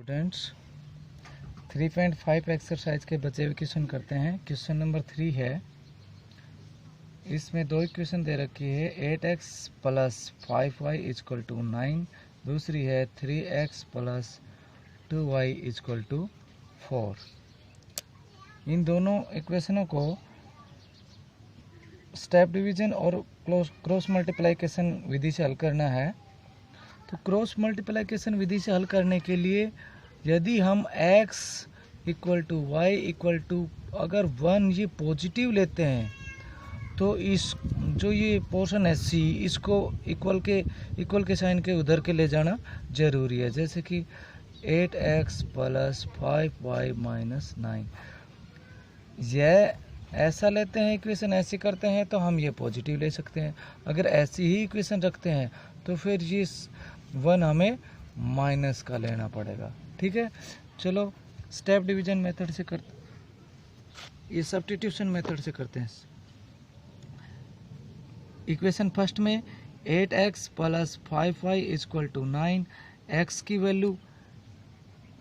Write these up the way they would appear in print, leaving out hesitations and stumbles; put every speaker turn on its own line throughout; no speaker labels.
Students 3.5 exercise के बचे हुए क्वेश्चन करते हैं। क्वेश्चन नंबर 3 है। इसमें दो इक्वेशन दे रखी है 8x plus 5y equal to 9, दूसरी है 3x plus 2y equal to 4। इन दोनों इक्वेशनों को स्टेप डिवीजन और क्रॉस मल्टीप्लिकेशन विधि से हल करना है। तो क्रॉस मल्टीप्लिकेशन विधि से हल करने के लिए यदि हम x equal to y equal to अगर 1 ये पॉजिटिव लेते हैं तो इस जो ये पोर्शन है c इसको इक्वल के साइन के उधर के ले जाना जरूरी है। जैसे कि 8x प्लस 5y माइनस 9, यह ऐसा लेते हैं इक्वेशन, ऐसी करते हैं तो हम ये पॉजिटिव ले सकते हैं। अगर ऐसी ही इक्वेशन रखते हैं तो फिर ये 1 हमें माइनस का लेना पड़ेगा। ठीक है, चलो स्टेप डिवीजन मेथड से करते, ये सब्स्टिट्यूशन मेथड से करते हैं। इक्वेशन फर्स्ट में 8x plus 5y equal to 9, x की वैल्यू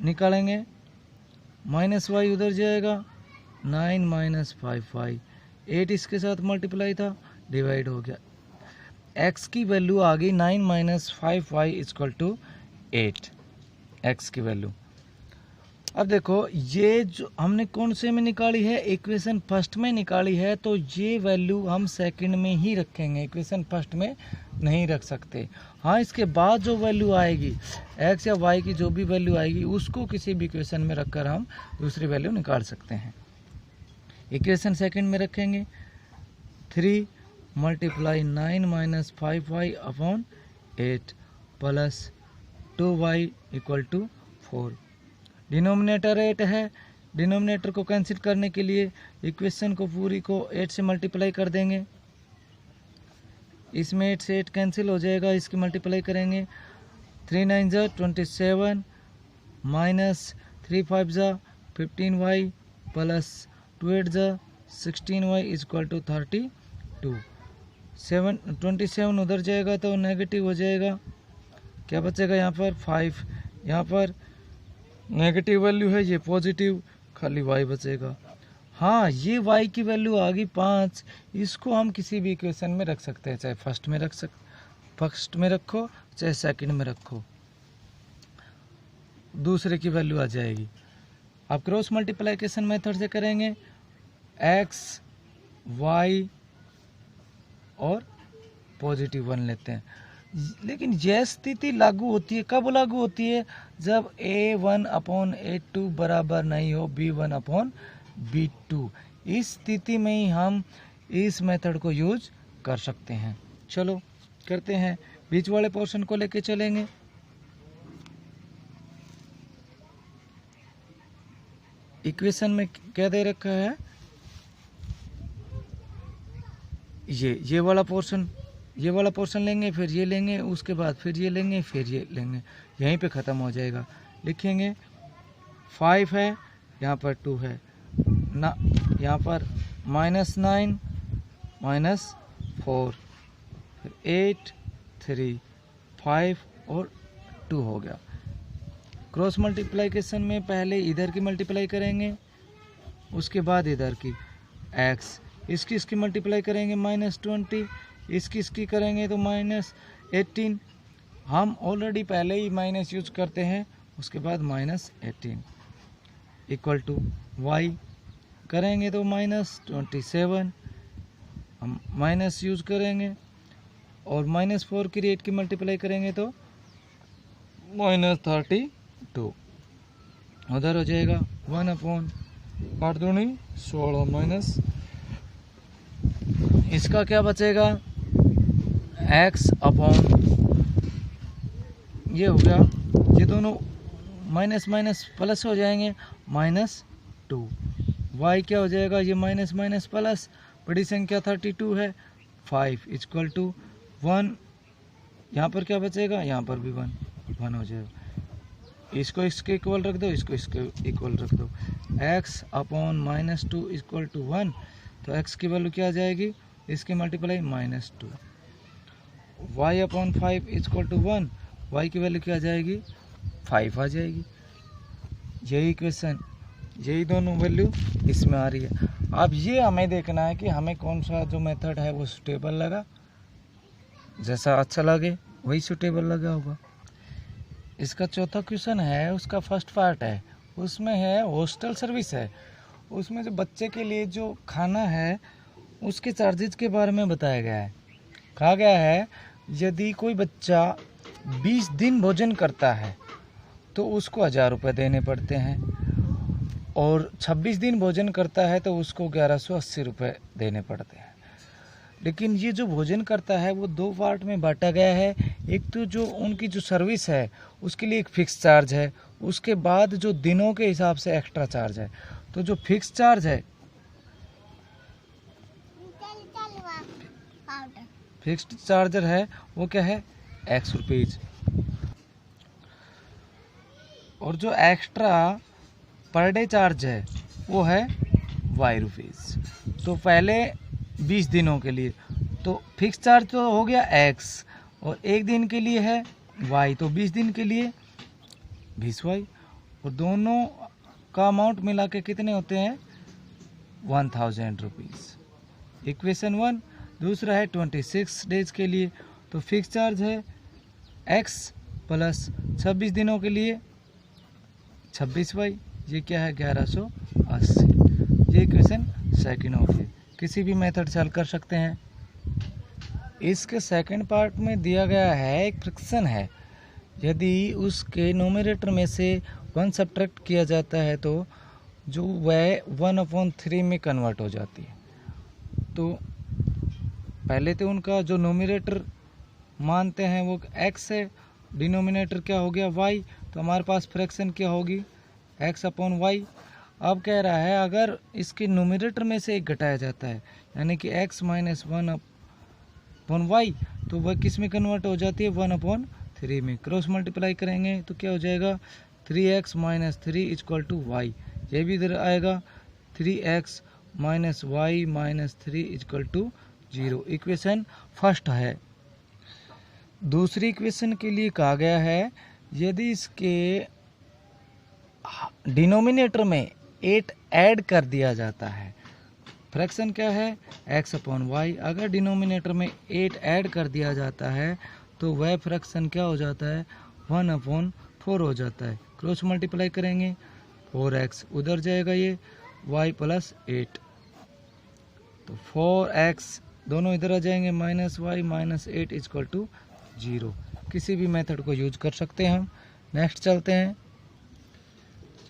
निकालेंगे, माइनस y उधर जाएगा, 9 माइनस 5y, 8 इसके साथ मल्टीप्लाई था, डिवाइड हो गया, x की वैल्यू आ गई 9 minus 5y equal to 8, x की वैल्यू। अब देखो ये जो हमने कौन से में निकाली है, इक्वेशन फर्स्ट में निकाली है, तो ये वैल्यू हम सेकंड में ही रखेंगे, इक्वेशन फर्स्ट में नहीं रख सकते। हाँ, इसके बाद जो वैल्यू आएगी x या y की जो भी वैल्यू आएगी उसको किसी भी इक्वेशन में रखकर हम दूसरी वैल्यू निकाल सकते हैं। इक्वेशन सेकंड में रखेंगे 3 multiply 9 minus 5y upon 8 plus 2y equal to 4। Denominator 8 है, डिनोमिनेटर को कैंसिल करने के लिए इक्वेशन को पूरी को 8 से मल्टीप्लाई कर देंगे। इसमें 8 से 8 कैंसिल हो जाएगा, इसकी मल्टीप्लाई करेंगे, 3 9 जा 27 माइनस 3 5 जा 15y प्लस 2 8 जा 16y इक्वल टू 32। 27 उधर जाएगा तो नेगेटिव हो जाएगा, क्या बचेगा यहाँ पर 5, यहाँ पर नेगेटिव वैल्यू है, ये पॉजिटिव, खाली y बचेगा। हाँ, ये y की वैल्यू आ गई 5, इसको हम किसी भी इक्वेशन में रख सकते हैं, चाहे फर्स्ट में रखो चाहे सेकंड में रखो, दूसरे की वैल्यू आ जाएगी। अब क्रॉस मल्टीप्लिकेशन मेथड से करेंगे, x y और पॉजिटिव 1 लेते हैं। लेकिन यह स्थिति लागू होती है, कब लागू होती है, जब a1 अपॉन a2 बराबर नहीं हो b1 अपॉन b2। इस स्थिति में ही हम इस मेथड को यूज कर सकते हैं। चलो करते हैं, बीच वाले पोर्शन को लेके चलेंगे। इक्वेशन में क्या दे रखा है, ये वाला पोर्शन लेंगे, फिर ये लेंगे, उसके बाद फिर ये लेंगे, फिर ये लेंगे, यहीं पे ख़त्म हो जाएगा। लिखेंगे 5 है, यहाँ पर 2 है ना, यहाँ पर माइनस 9 माइनस 4, फिर 8 3 5 और 2 हो गया। क्रॉस मल्टीप्लिकेशन में पहले इधर की मल्टीप्लाई करेंगे, उसके बाद इधर की x, इसकी मल्टीप्लाई करेंगे माइनस 20, इसकी करेंगे तो माइनस 18। हम ऑलरेडी पहले ही माइनस यूज करते हैं, उसके बाद माइनस 18 इक्वल टू y करेंगे तो माइनस 27, हम माइनस यूज करेंगे, और माइनस 4 की 8 की मल्टीप्लाई करेंगे तो माइनस 32, उधर हो जाएगा 1 अपॉन 8 दूनी 16 माइनस, इसका क्या बचेगा x अपॉन, ये हो गया, ये दोनों माइनस माइनस प्लस हो जाएंगे, माइनस 2, y क्या हो जाएगा, ये माइनस माइनस प्लस, बड़ी संख्या 32 है, 5 इक्वल टू 1, यहाँ पर क्या बचेगा, यहाँ पर भी 1 हो जाएगा, इसको इसके इक्वल रख दो, इसको इसके इक्वल रख दो, x upon minus 2 equal to 1, तो x की वैल्यू क्या आ जाएगी, इसकी multiply minus 2, y upon 5 equal to 1, y की वैल्यू क्या आ जाएगी, 5 आ जाएगी। यही इक्वेशन, यही दोनों वैल्यू इसमें आ रही है। अब ये हमें देखना है कि हमें कौन सा जो मेथड है वो सूटेबल लगा, जैसा अच्छा लगे वही सूटेबल लगा होगा। इसका चौथा क्वेश्चन है, उसका फर्स्ट पार्ट है, उसमें है हॉस्टल सर्विस है, उसमें जो बच्चे के लिए जो खाना है उसके चार्जेज के बारे में बताया गया है। कहा गया है यदि कोई बच्चा 20 दिन भोजन करता है तो उसको 1000 रुपये देने पड़ते हैं, और 26 दिन भोजन करता है तो उसको 1180 रुपये देने पड़ते हैं। लेकिन ये जो भोजन करता है वो दो पार्ट में बांटा गया है। एक तो जो उनकी जो सर्विस है उसके लिए एक फिक्स चार्ज है, उसके बाद जो दिनों के हिसाब से एक्स्ट्रा चार्ज है। तो जो फिक्स चार्ज है, फिक्स्ड चार्जर है वो क्या है, X रुपीज, और जो एक्स्ट्रा पर डे चार्ज है वो है Y रुपीज। तो पहले 20 दिनों के लिए तो फिक्स चार्ज तो हो गया X, और एक दिन के लिए है Y, तो 20 दिन के लिए 20Y, और दोनों का अमाउंट मिला के कितने होते हैं 1000 रुपीज़। इक्वेशन 1। दूसरा है 26 डेज के लिए, तो फिक्स चार्ज है X प्लस 26 दिनों के लिए 26Y, ये क्या है 1180। ये इक्वेशन सेकंड हो गई। किसी भी मेथड से हल कर सकते हैं। इसके सेकंड पार्ट में दिया गया है एक फ्रैक्शन है, यदि उसके नोमिनेटर में से 1 सब्ट्रैक्ट किया जाता है तो जो वह 1/3 में कन्वर्ट हो जाती है। तो पहले तो उनका जो नोमिनेटर मानते हैं वो x है, डिनोमिनेटर क्या हो गया y, तो हमारे पास फ्रैक्शन क्या होगी x/y। अब कह रहा है अगर इसके नोमिनेटर में से एक घटाया जाता है यानी कि x - 1/y, तो वह किस में कन्वर्ट हो जाती है 1/3 में। क्रॉस मल्टीप्लाई करेंगे तो क्या हो जाएगा 3x - 3 = y, ये भी इधर आएगा 3x - y - 3 = 0। इक्वेशन फर्स्ट है। दूसरी इक्वेशन के लिए कहा गया है यदि इसके डिनोमिनेटर में 8 ऐड कर दिया जाता है, फ्रैक्शन क्या है x/y, अगर डिनोमिनेटर में 8 ऐड कर दिया जाता है तो वह फ्रैक्शन क्या हो जाता है 1/4 हो जाता है। क्रॉस मल्टीप्लाई करेंगे 4x उधर जाएगा, ये y + 8, तो 4x दोनों इधर आ जाएंगे -y - 8 = 0। किसी भी मेथड को यूज कर सकते हैं हम। नेक्स्ट चलते हैं।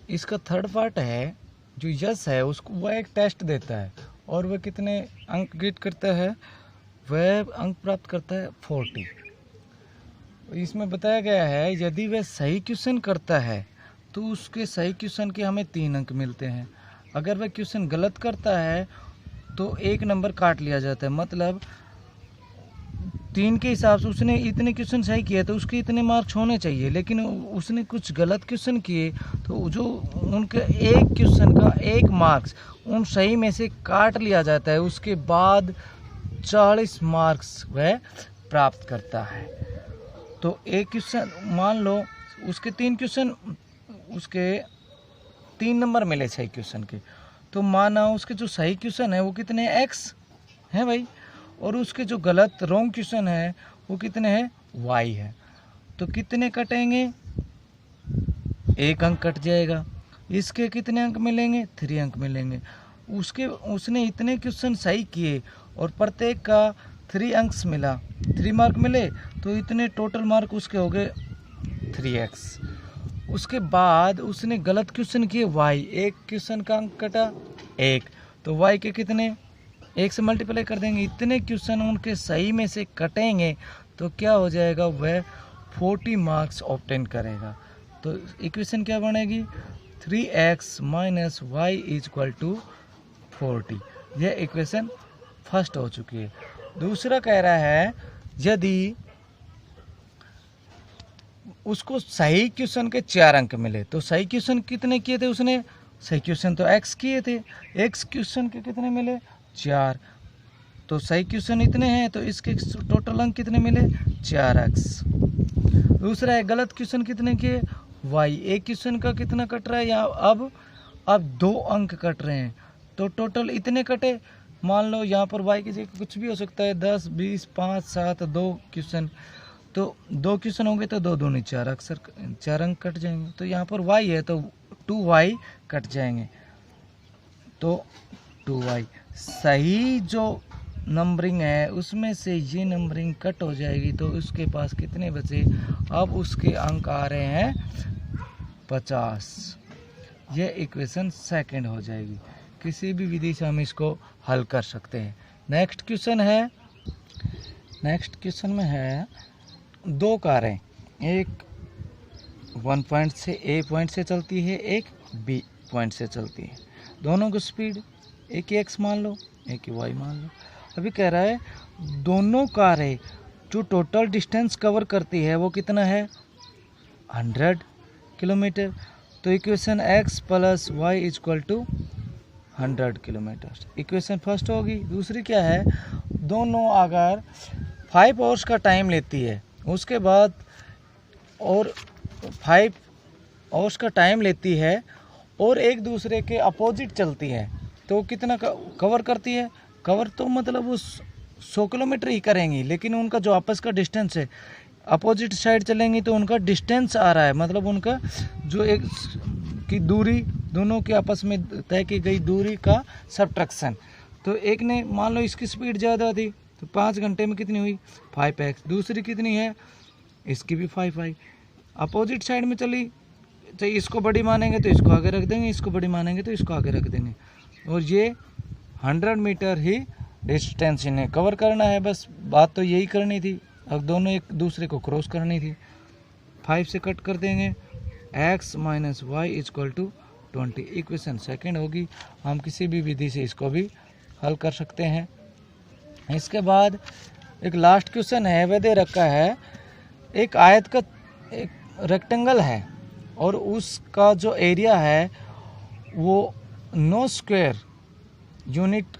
इसका थर्ड पार्ट है जो यस है, उसको वह एक टेस्ट देता है और वह कितने अंक गेट करता है, वह अंक प्राप्त करता है 40। इसमें बताया गया है यदि वह सही क्वेश्चन करता है तो उसके सही क्वेश्चन के हमें 3 अंक मिलते हैं। अगर वह क्वेश्चन गलत करता है तो 1 नंबर काट लिया जाता है, मतलब 3 के हिसाब से उसने इतने क्वेश्चन सही किए तो उसके इतने मार्क्स होने चाहिए, लेकिन उसने कुछ गलत क्वेश्चन किए तो जो उनके एक क्वेश्चन का 1 मार्क्स उन सही में से काट लिया जाता है, उसके बाद 40 मार्क्स वह प्राप्त करता है। तो एक क्वेश्चन मान लो उसके 3 क्वेश्चन, उसके 3 नंबर मिले सही क्वेश्चन के, तो माना उसके जो सही क्वेश्चन है वो कितने x हैं भाई, और उसके जो गलत रॉन्ग क्वेश्चन है वो कितने हैं y है। तो कितने कटेंगे 1 अंक कट जाएगा। इसके कितने अंक मिलेंगे 3 अंक मिलेंगे। उसने इतने क्वेश्चन सही किए और प्रत्येक का 3 अंक मिला, 3 मार्क मिले, तो इतने टोटल मार्क उसके हो गए 3x। उसके बाद उसने गलत क्वेश्चन किए y, एक क्वेश्चन का अंक कटा 1, तो y के कितने 1 से मल्टीप्लाई कर देंगे, इतने क्वेश्चन उनके सही में से कटेंगे तो क्या हो जाएगा वह 40 मार्क्स ऑब्टेन करेगा। तो इक्वेशन क्या बनेगी 3x - y = 40। यह इक्वेशन फर्स्ट हो चुकी है। दूसरा कह रहा है यदि उसको सही क्वेश्चन के 4 अंक मिले, तो सही क्वेश्चन कितने किए थे उसने, सही क्वेश्चन तो x किए थे, x क्वेश्चन के कितने मिले 4, तो सही क्वेश्चन इतने हैं तो इसके टोटल अंक कितने मिले 4x। दूसरा है गलत क्वेश्चन कितने किए वाई। एक क्वेश्चन का कितना कट रहा है यहाँ, अब 2 अंक कट रहे हैं, तो टोटल इतने कटे। मान लो यहाँ पर वाई की जगह कुछ भी हो सकता है, 10, 20, 5, 7, 2 क्वेश्चन, तो 2 क्वेश्चन होंगे तो 2 दूनी 4, अक्सर 4 अंक कट जाएंगे। तो यहाँ पर वाई है तो 2y कट जाएंगे, तो 2y। सही जो नंबरिंग है उसमें से ये नंबरिंग कट हो जाएगी, तो उसके पास कितने बचे, अब उसके अंक आ रहे हैं 50। ये इक्वेशन सेकंड हो जाएगी। किसी भी विधि से हम इसको हल कर सकते हैं। नेक्स्ट क्वेश्चन में है 2 कारें, एक 1 पॉइंट से A पॉइंट से चलती है, एक B पॉइंट से चलती है। दोनों की स्पीड एक ही x मान लो, एक ही y मान लो। अभी कह रहा है दोनों कारें जो टोटल डिस्टेंस कवर करती है वो कितना है, 100 किलोमीटर। तो equation x plus y equal to 100 kilometre, equation first होगी। दूसरी क्या है, दोनों अगर 5 आवर्स का टाइम लेती है, उसके बाद और 5 आवर्स का टाइम लेती है और एक दूसरे के अपोजिट चलती है, तो कितना कवर करती है। कवर तो मतलब वो 100 किलोमीटर ही करेंगी, लेकिन उनका जो आपस का डिस्टेंस है, अपोजिट साइड चलेंगी तो उनका डिस्टेंस आ रहा है, मतलब उनका जो एक की दूरी, दोनों के आपस में तय की गई दूरी का सब्ट्रैक्शन। तो एक ने मान लो इसकी स्पीड ज़्यादा थी, तो 5 घंटे में कितनी हुई, 5x। दूसरी कितनी है, इसकी भी 5y। अपोजिट साइड में चली, तो इसको बड़ी मानेंगे तो इसको आगे रख देंगे, इसको बड़ी मानेंगे तो इसको आगे रख देंगे, और ये 100 मीटर ही डिस्टेंस इन्हें कवर करना है। बस बात तो यही करनी थी, अब दोनों एक दूसरे को क्रॉस करनी थी। 5 से कट कर देंगे, x minus y equal to 20, equation second होगी। हम किसी भी विधि से इसको भी हल कर सकते हैं। इसके बाद एक लास्ट क्वेश्चन है, वह दे रखा है एक आयत का एक रेक्टेंगल है और उसका जो एरिया है वो 9 स्क्वायर यूनिट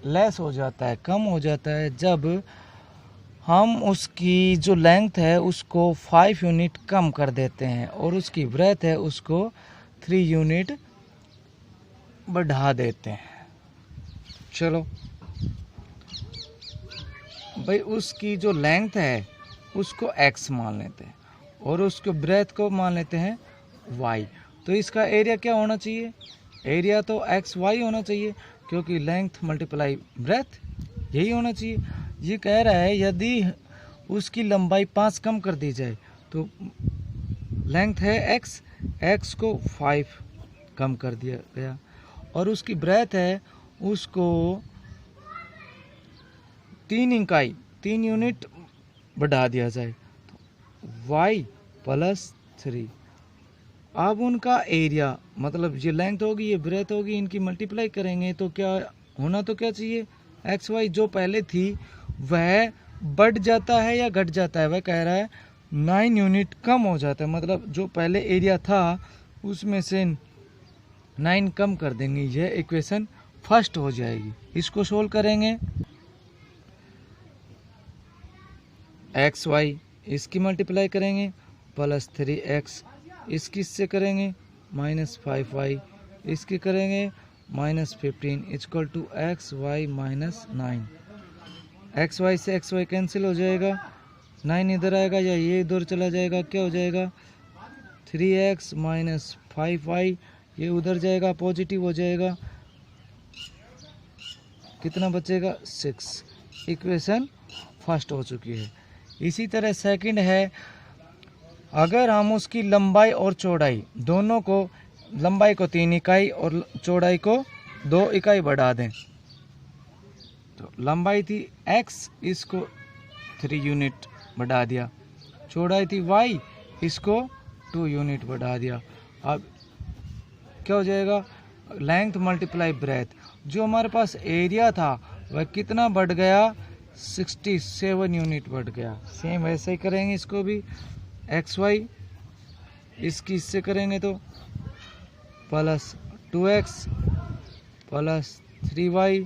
लेस हो जाता है, कम हो जाता है, जब हम उसकी जो लेंथ है उसको 5 यूनिट कम कर देते हैं और उसकी ब्रेथ है उसको 3 यूनिट बढ़ा देते हैं। चलो भाई, उसकी जो लेंथ है उसको x मान लेते हैं और उसको ब्रेथ को मान लेते हैं y। तो इसका एरिया क्या होना चाहिए, एरिया तो xy होना चाहिए, क्योंकि लेंथ मल्टीप्लाई ब्रेथ यही होना चाहिए। ये कह रहा है यदि उसकी लंबाई 5 कम कर दी जाए, तो लेंथ है x को 5 कम कर दिया गया, और उसकी ब्रेथ है उसको 3 यूनिट बढ़ा दिया जाए, तो y प्लस 3। अब उनका एरिया, मतलब ये लेंथ होगी ये ब्रेथ होगी, इनकी मल्टीप्लाई करेंगे तो क्या होना, तो क्या चाहिए, XY जो पहले थी वह बढ़ जाता है या घट जाता है। वह कह रहा है 9 यूनिट कम हो जाता है, मतलब जो पहले एरिया था उसमें से 9 कम कर देंगे। यह इक्वेशन फर्स्ट हो जाएगी। इसको सोल्व करेंगे, XY इसकी मल्टीप्लाई करेंगे प्लस 3x, इसकी इससे करेंगे माइनस 5y, इसकी करेंगे minus 15 equal to XY minus 9। XY से XY कैंसिल हो जाएगा, 9 इधर आएगा या ये इधर चला जाएगा, क्या हो जाएगा 3x माइनस 5y, ये उधर जाएगा पॉजिटिव हो जाएगा, कितना बचेगा 6। इक्वेशन फर्स्ट हो चुकी है। इसी तरह सेकंड है, अगर हम उसकी लंबाई और चौड़ाई दोनों को, लंबाई को 3 इकाई और चौड़ाई को 2 इकाई बढ़ा दें, तो लंबाई थी x, इसको 3 यूनिट बढ़ा दिया, चौड़ाई थी y, इसको 2 यूनिट बढ़ा दिया। अब क्या हो जाएगा, लेंथ मल्टीप्लाई ब्रेथ, जो हमारे पास एरिया था वह कितना बढ़ गया, 67 यूनिट बढ़ गया। सेम वैसे ही करेंगे इसको भी, XY इसकी इससे करेंगे तो plus 2x plus 3y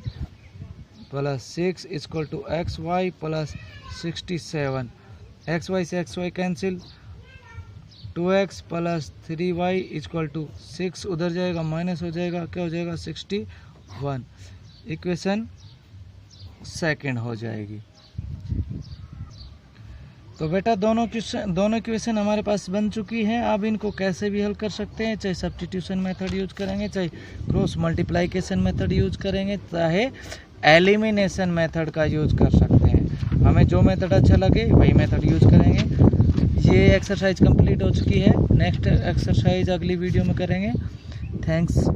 plus 6 equal to XY plus 67। XY से XY cancel, 2x plus 3y equal to 6, उधर जाएगा माइनस हो जाएगा, क्या हो जाएगा 61, इक्वेशन सेकंड हो जाएगी। तो बेटा दोनों इक्वेशन हमारे पास बन चुकी हैं। अब इनको कैसे भी हल कर सकते हैं, चाहे सब्स्टिट्यूशन मेथड यूज करेंगे, चाहे क्रॉस मल्टीप्लिकेशन मेथड यूज करेंगे, चाहे एलिमिनेशन मेथड का यूज कर सकते हैं। हमें जो मेथड अच्छा लगे वही मेथड यूज करेंगे। ये एक्सरसाइज कंप्लीट हो चुकी है। नेक्स्ट एक्सरसाइज अगली वीडियो में करेंगे। थैंक्स।